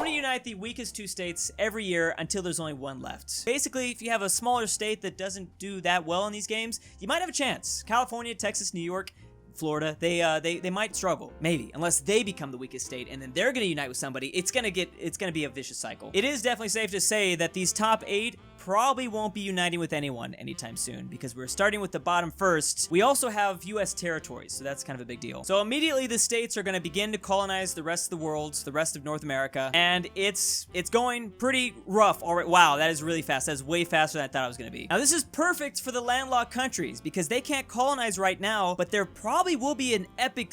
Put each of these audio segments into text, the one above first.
want to unite the weakest 2 states every year until there's only 1 left. Basically, if you have a smaller state that doesn't do that well in these games, you might have a chance. California, Texas, New York, Florida, they might struggle, maybe, unless they become the weakest state and then they're gonna unite with somebody. It's gonna be a vicious cycle. It is definitely safe to say that these top 8 probably won't be uniting with anyone anytime soon because we're starting with the bottom first. We also have US territories, so that's kind of a big deal. So immediately the states are going to begin to colonize the rest of the world, the rest of North America, and it's going pretty rough already. Wow, that is really fast. That is way faster than I thought it was going to be. Now this is perfect for the landlocked countries because they can't colonize right now, but there probably will be an epic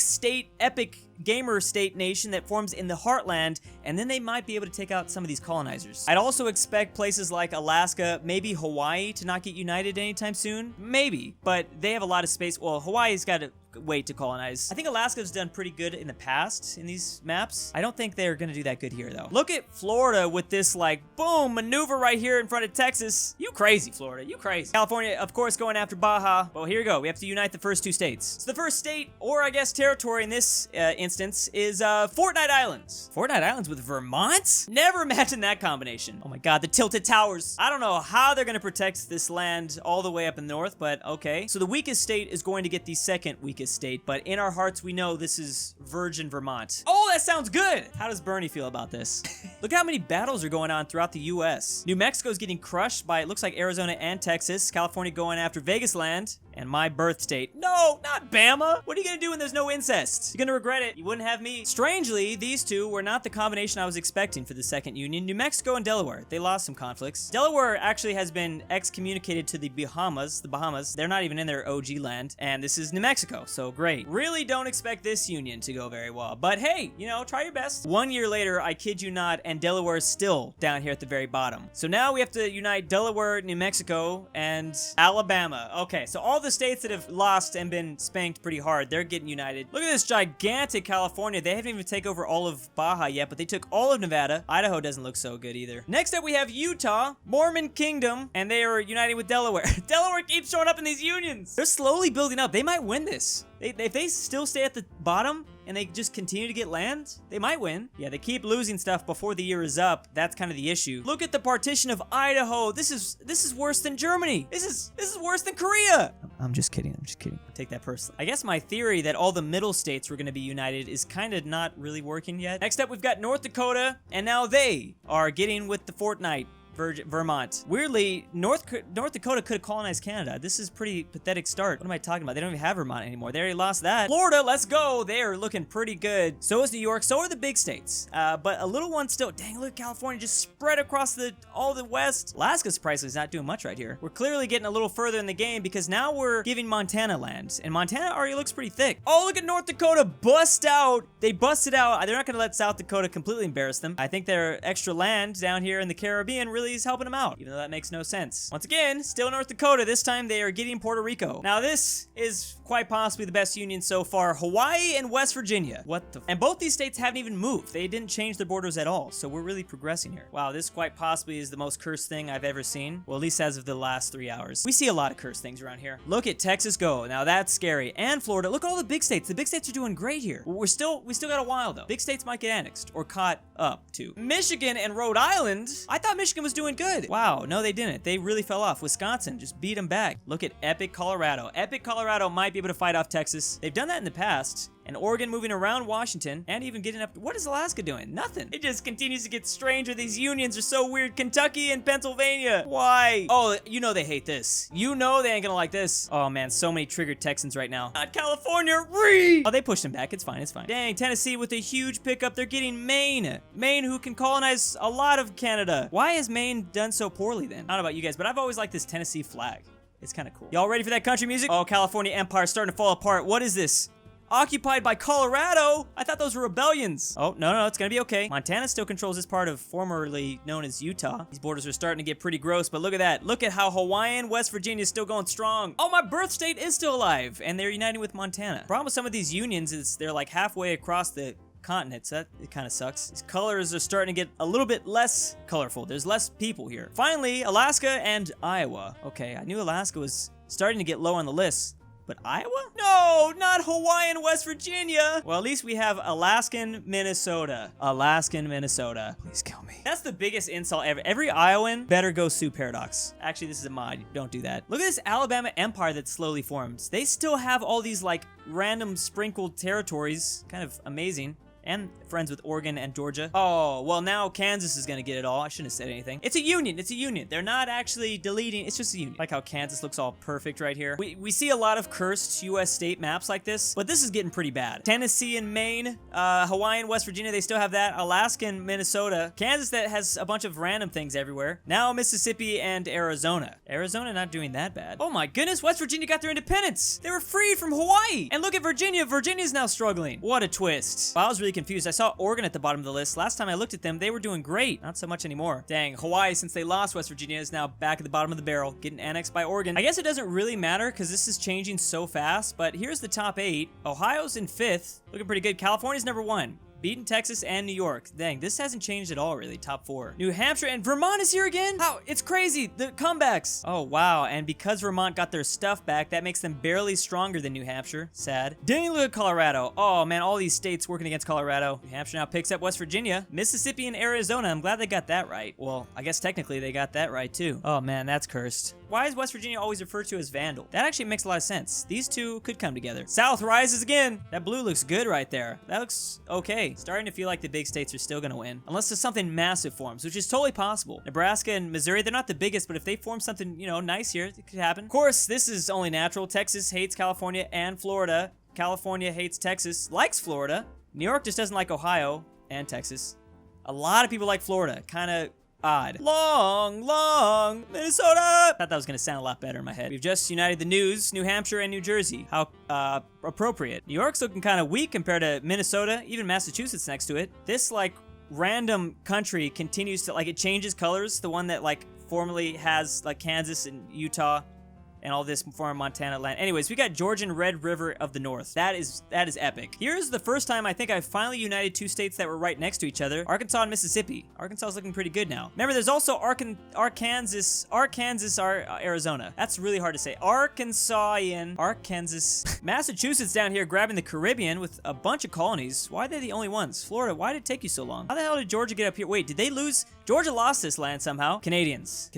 gamer state nation that forms in the heartland, and then they might be able to take out some of these colonizers. I'd also expect places like Alaska, maybe Hawaii to not get united anytime soon. Maybe, but they have a lot of space. Well, Hawaii's got to wait to colonize. I think Alaska's done pretty good in the past in these maps. I don't think they're gonna do that good here though. Look at Florida with this like boom maneuver right here in front of Texas. You crazy, Florida, you crazy. California, of course, going after Baja. Well, here we go. We have to unite the first 2 states. So the first state, or I guess territory in this instance, is Fortnite Islands. Fortnite Islands with Vermont? Never imagined that combination. Oh my god, the tilted towers. I don't know how they're gonna protect this land all the way up in the north, but okay. So the weakest state is going to get the second weakest state, but in our hearts we know this is Virgin Vermont. Oh, that sounds good! How does Bernie feel about this? Look how many battles are going on throughout the US. New Mexico's getting crushed by, it looks like, Arizona and Texas. California going after Vegas land. And my birth state. No, not Bama. What are you gonna do when there's no incest? You're gonna regret it. You wouldn't have me. Strangely, these 2 were not the combination I was expecting for the second union. New Mexico and Delaware. They lost some conflicts. Delaware actually has been excommunicated to the Bahamas. They're not even in their OG land. And this is New Mexico, so great. Really don't expect this union to go very well. But hey, you know, try your best. 1 year later, I kid you not, and Delaware is still down here at the very bottom. So now we have to unite Delaware, New Mexico, and Alabama. Okay, so all the states that have lost and been spanked pretty hard, they're getting united. Look at this gigantic California. They haven't even taken over all of Baja yet, but they took all of Nevada. Idaho doesn't look so good either. Next up, we have Utah, Mormon Kingdom, and they are uniting with Delaware. Delaware keeps showing up in these unions. They're slowly building up. They might win this. If they still stay at the bottom and they just continue to get land, they might win. Yeah, they keep losing stuff before the year is up. That's kind of the issue. Look at the partition of Idaho. This is worse than Germany. This is worse than Korea. I'm just kidding. I'm just kidding. Take that personally. I guess my theory that all the middle states were going to be united is kind of not really working yet. Next up, we've got North Dakota, and now they are getting with the Fortnite. Vermont. Weirdly, North Dakota could have colonized Canada. This is pretty pathetic start. What am I talking about? They don't even have Vermont anymore. They already lost that. Florida, let's go. They are looking pretty good. So is New York. So are the big states. But a little one still. Dang, look, California just spread across all the west. Alaska, surprisingly, is not doing much right here. We're clearly getting a little further in the game because now we're giving Montana land. And Montana already looks pretty thick. Oh, look at North Dakota bust out. They busted out. They're not going to let South Dakota completely embarrass them. I think their extra land down here in the Caribbean really is helping them out, even though that makes no sense. Once again, still North Dakota. This time they are getting Puerto Rico. Now this is quite possibly the best union so far. Hawaii and West Virginia. What the and both these states haven't even moved. They didn't change their borders at all, so we're really progressing here. Wow, this quite possibly is the most cursed thing I've ever seen. Well, at least as of the last 3 hours. We see a lot of cursed things around here. Look at Texas go. Now that's scary. And Florida. Look at all the big states. The big states are doing great here. We still got a while though. Big states might get annexed or caught up to. Michigan and Rhode Island. I thought Michigan was doing good. Wow, no they didn't. They really fell off. Wisconsin just beat them back. Look at Epic Colorado. Epic Colorado might be able to fight off Texas. They've done that in the past. And Oregon moving around Washington and even getting up. What is Alaska doing? Nothing. It just continues to get stranger. These unions are so weird. Kentucky and Pennsylvania. Why? Oh, you know they hate this. You know they ain't gonna like this. Oh man, so many triggered Texans right now. Not California. Oh, they pushed him back. It's fine. It's fine. Dang, Tennessee with a huge pickup. They're getting Maine. Maine who can colonize a lot of Canada. Why has Maine done so poorly then? I don't know about you guys, but I've always liked this Tennessee flag. It's kind of cool. Y'all ready for that country music? Oh, California Empire starting to fall apart. What is this? Occupied by Colorado? I thought those were rebellions. Oh, no, it's gonna be okay. Montana still controls this part of formerly known as Utah. These borders are starting to get pretty gross, but look at that. Look at how Hawaiian West Virginia is still going strong. Oh, my birth state is still alive, and they're uniting with Montana. The problem with some of these unions is they're like halfway across the continent, so it kind of sucks. These colors are starting to get a little bit less colorful. There's less people here. Finally, Alaska and Iowa. Okay, I knew Alaska was starting to get low on the list. But Iowa? No, not Hawaii and West Virginia. Well, at least we have Alaskan, Minnesota. Alaskan, Minnesota. Please kill me. That's the biggest insult ever. Every Iowan better go sue Paradox. Actually, this is a mod. Don't do that. Look at this Alabama empire that slowly forms. They still have all these like random sprinkled territories. Kind of amazing. And friends with Oregon and Georgia. Oh, well, now Kansas is gonna get it all. I shouldn't have said anything. It's a union. It's a union. They're not actually deleting. It's just a union. Like how Kansas looks all perfect right here. We see a lot of cursed U.S. state maps like this, but this is getting pretty bad. Tennessee and Maine, Hawaii and West Virginia, they still have that. Alaska and Minnesota. Kansas that has a bunch of random things everywhere. Now Mississippi and Arizona. Arizona not doing that bad. Oh my goodness, West Virginia got their independence. They were freed from Hawaii. And look at Virginia. Virginia's now struggling. What a twist. Well, I was really confused. I saw Oregon at the bottom of the list. Last time I looked at them, they were doing great. Not so much anymore. Dang, Hawaii, since they lost West Virginia, is now back at the bottom of the barrel, getting annexed by Oregon. I guess it doesn't really matter because this is changing so fast, but here's the top 8. Ohio's in 5th, looking pretty good. California's number 1. Beating Texas and New York. Dang, this hasn't changed at all, really. Top 4. New Hampshire and Vermont is here again? How? It's crazy. The comebacks. Oh, wow. And because Vermont got their stuff back, that makes them barely stronger than New Hampshire. Sad. Dang, look at Colorado. Oh, man, all these states working against Colorado. New Hampshire now picks up West Virginia. Mississippi and Arizona. I'm glad they got that right. Well, I guess technically they got that right, too. Oh, man, that's cursed. Why is West Virginia always referred to as Vandal? That actually makes a lot of sense. These two could come together. South rises again. That blue looks good right there. That looks okay. Starting to feel like the big states are still gonna win. Unless there's something massive forms, which is totally possible. Nebraska and Missouri, they're not the biggest, but if they form something, you know, nice here, it could happen. Of course, this is only natural. Texas hates California and Florida. California hates Texas, likes Florida. New York just doesn't like Ohio and Texas. A lot of people like Florida. Kind of odd. Long, Minnesota. I thought that was gonna sound a lot better in my head. We've just united the News, New Hampshire, and New Jersey. How appropriate. New York's looking kind of weak compared to Minnesota, even Massachusetts next to it. This like random country continues to like, it changes colors. The one that like formerly has like Kansas and Utah and all this former Montana land. Anyways, we got Georgian Red River of the North. That is epic. Here's the first time I think I finally united 2 states that were right next to each other. Arkansas and Mississippi. Arkansas is looking pretty good now. Remember, there's also Arkansas, Arizona. That's really hard to say. Arkansas. Massachusetts down here grabbing the Caribbean with a bunch of colonies. Why are they the only ones? Florida, why did it take you so long? How the hell did Georgia get up here? Wait, did they lose? Georgia lost this land somehow. Canadians.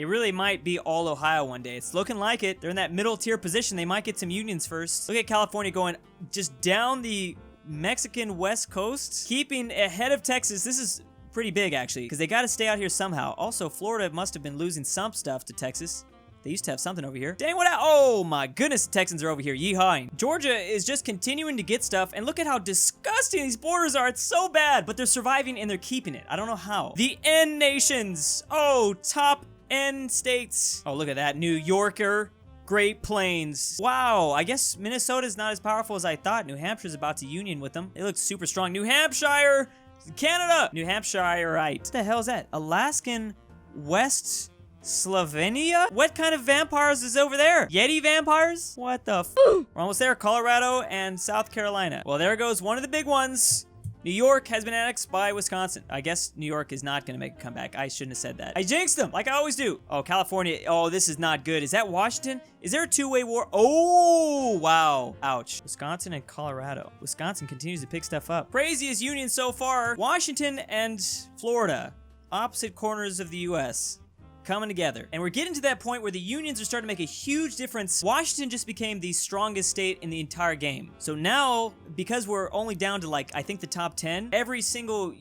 It really might be all Ohio one day. It's looking like it. They're in that middle tier position. They might get some unions first. Look at California going just down the Mexican west coast, keeping ahead of Texas. This is pretty big actually, because they got to stay out here somehow. Also, Florida must have been losing some stuff to Texas. They used to have something over here. Dang, what? Oh my goodness, the Texans are over here. Yeehawing. Georgia is just continuing to get stuff, and look at how disgusting these borders are. It's so bad, but they're surviving and they're keeping it. I don't know how. The N nations. Oh, top N states. Oh, look at that. New Yorker. Great Plains. Wow, I guess Minnesota's not as powerful as I thought. New Hampshire's about to union with them. They look super strong. New Hampshire. Canada. New Hampshire, right. What the hell is that? Alaskan West Slovenia? What kind of vampires is over there? Yeti vampires? What the f? We're almost there. Colorado and South Carolina. Well, there goes one of the big ones. New York has been annexed by Wisconsin. I guess New York is not going to make a comeback. I shouldn't have said that. I jinxed them, like I always do. Oh, California. Oh, this is not good. Is that Washington? Is there a two-way war? Oh, wow. Ouch. Wisconsin and Colorado. Wisconsin continues to pick stuff up. Craziest union so far. Washington and Florida. Opposite corners of the U.S. coming together. And we're getting to that point where the unions are starting to make a huge difference. Washington just became the strongest state in the entire game. So now, because we're only down to like, I think the top 10, every single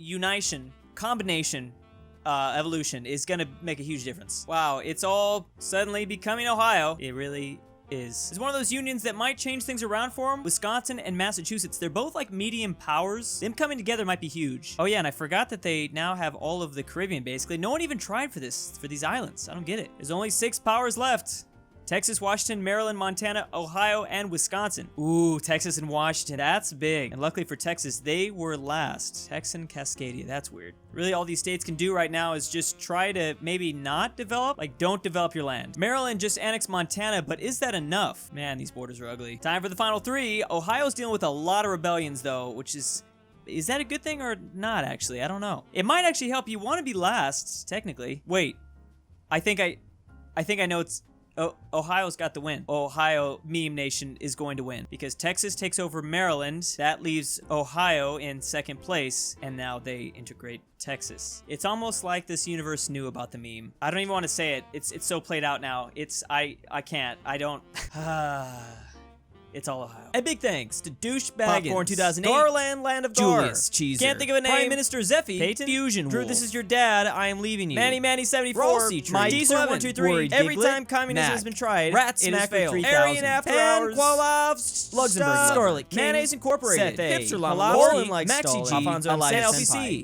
combination, evolution is gonna make a huge difference. Wow, it's all suddenly becoming Ohio. It really is. It's one of those unions that might change things around for them. Wisconsin and Massachusetts, they're both like medium powers. Them coming together might be huge. Oh yeah, and I forgot that they now have all of the Caribbean basically. No one even tried for these islands. I don't get it. There's only 6 powers left. Texas, Washington, Maryland, Montana, Ohio, and Wisconsin. Ooh, Texas and Washington, that's big. And luckily for Texas, they were last. Texan, Cascadia, that's weird. Really, all these states can do right now is just try to maybe not develop, like don't develop your land. Maryland just annexed Montana, but is that enough? Man, these borders are ugly. Time for the final 3. Ohio's dealing with a lot of rebellions though, which is that a good thing or not actually? I don't know. It might actually help. You want to be last, technically. Wait, I think I know Ohio's got the win. Ohio meme nation is going to win because Texas takes over Maryland. That leaves Ohio in second place, and now they integrate Texas. It's almost like this universe knew about the meme. I don't even want to say it. It's so played out now. I can't. I don't. It's all Ohio. A big thanks to DOOCHBAGGINS, Popcorn 2008, Garland, Land of Julius Cheeser, Can't think of a name, Prime Minister Zeffi, Paetten, FusionWolf, Drew, this is your dad, I am leaving you, Manny 74, RalseiTree, My Diesel Diesel 123, Every Giglet, time communism Mac, has been tried, Rats it has Smacker failed. 3000, AryanAfterHours, Luxembourglover, Luxembourglover, Scarlet King, Mayonnaise Incorporated, SethA, HipsterLlamaLord, Ballinlikestalin, Maxy G, Elphie Senpai, C,